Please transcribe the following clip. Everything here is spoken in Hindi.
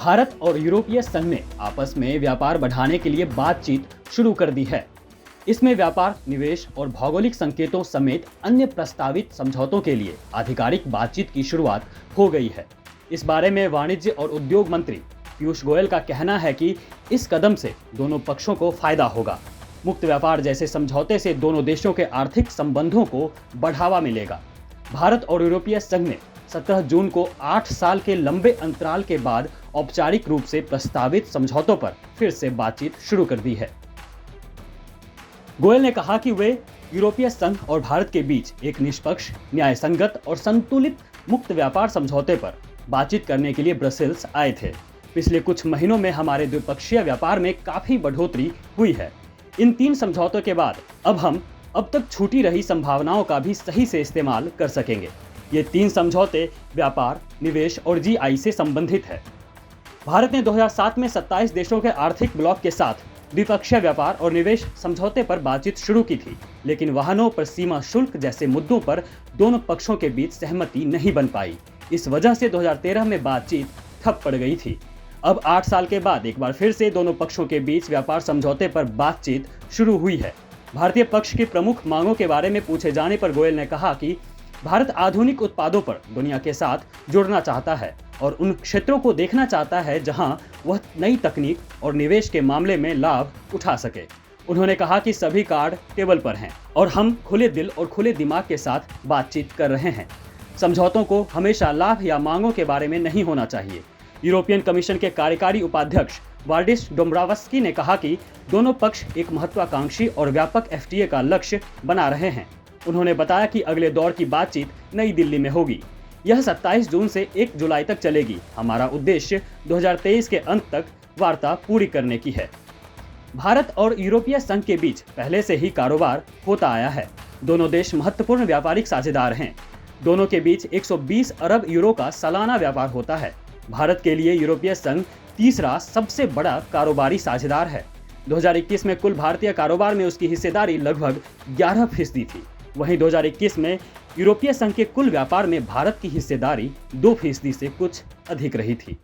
भारत और यूरोपीय संघ ने आपस में व्यापार बढ़ाने के लिए बातचीत शुरू कर दी है। इसमें व्यापार, निवेश और भौगोलिक संकेतों समेत अन्य प्रस्तावित समझौतों के लिए आधिकारिक बातचीत की शुरुआत हो गई है। इस बारे में वाणिज्य और उद्योग मंत्री पीयूष गोयल का कहना है कि इस कदम से दोनों पक्षों को फायदा होगा। मुक्त व्यापार जैसे समझौते से दोनों देशों के आर्थिक संबंधों को बढ़ावा मिलेगा। भारत और यूरोपीय संघ ने 17 जून को 8 साल के लंबे अंतराल के बाद औपचारिक रूप से प्रस्तावित समझौतों पर फिर से बातचीत शुरू कर दी है। गोयल ने कहा कि वे यूरोपीय संघ और भारत के बीच एक निष्पक्ष, न्यायसंगत और संतुलित मुक्त व्यापार समझौते पर बातचीत करने के लिए ब्रसेल्स आए थे। पिछले कुछ महीनों में हमारे द्विपक्षीय व्यापार में काफी बढ़ोतरी हुई है। इन 3 समझौतों के बाद हम अब तक छूटी रही संभावनाओं का भी सही से इस्तेमाल कर सकेंगे। ये 3 समझौते व्यापार, निवेश और जीआई से संबंधित है। भारत ने 2007 में 27 देशों के आर्थिक ब्लॉक के साथ द्विपक्षीय व्यापार और निवेश समझौते पर बातचीत शुरू की थी, लेकिन वाहनों पर सीमा शुल्क जैसे मुद्दों पर दोनों पक्षों के बीच सहमति नहीं बन पाई। इस वजह से 2013 में बातचीत ठप पड़ गई थी। अब 8 साल के बाद एक बार फिर से दोनों पक्षों के बीच व्यापार समझौते पर बातचीत शुरू हुई है। भारतीय पक्ष की प्रमुख मांगों के बारे में पूछे जाने पर गोयल ने कहा कि भारत आधुनिक उत्पादों पर दुनिया के साथ जुड़ना चाहता है और उन क्षेत्रों को देखना चाहता है जहां वह नई तकनीक और निवेश के मामले में लाभ उठा सके। उन्होंने कहा कि सभी कार्ड टेबल पर हैं और हम खुले दिल और खुले दिमाग के साथ बातचीत कर रहे हैं। समझौतों को हमेशा लाभ या मांगों के बारे में नहीं होना चाहिए। यूरोपियन कमीशन के कार्यकारी उपाध्यक्ष वाल्डिस डोम्ब्रोवस्की ने कहा कि दोनों पक्ष एक महत्वाकांक्षी और व्यापक एफटीए का लक्ष्य बना रहे हैं। उन्होंने बताया कि अगले दौर की बातचीत नई दिल्ली में होगी। यह 27 जून से 1 जुलाई तक चलेगी। हमारा उद्देश्य 2023 के अंत तक वार्ता पूरी करने की है। भारत और यूरोपीय संघ के बीच पहले से ही कारोबार होता आया है। दोनों देश महत्वपूर्ण व्यापारिक साझेदार हैं। दोनों के बीच 120 अरब यूरो का सालाना व्यापार होता है। भारत के लिए यूरोपीय संघ तीसरा सबसे बड़ा कारोबारी साझेदार है। 2021 में कुल भारतीय कारोबार में उसकी हिस्सेदारी लगभग 11% थी। वहीं 2021 में यूरोपीय संघ के कुल व्यापार में भारत की हिस्सेदारी 2% से कुछ अधिक रही थी।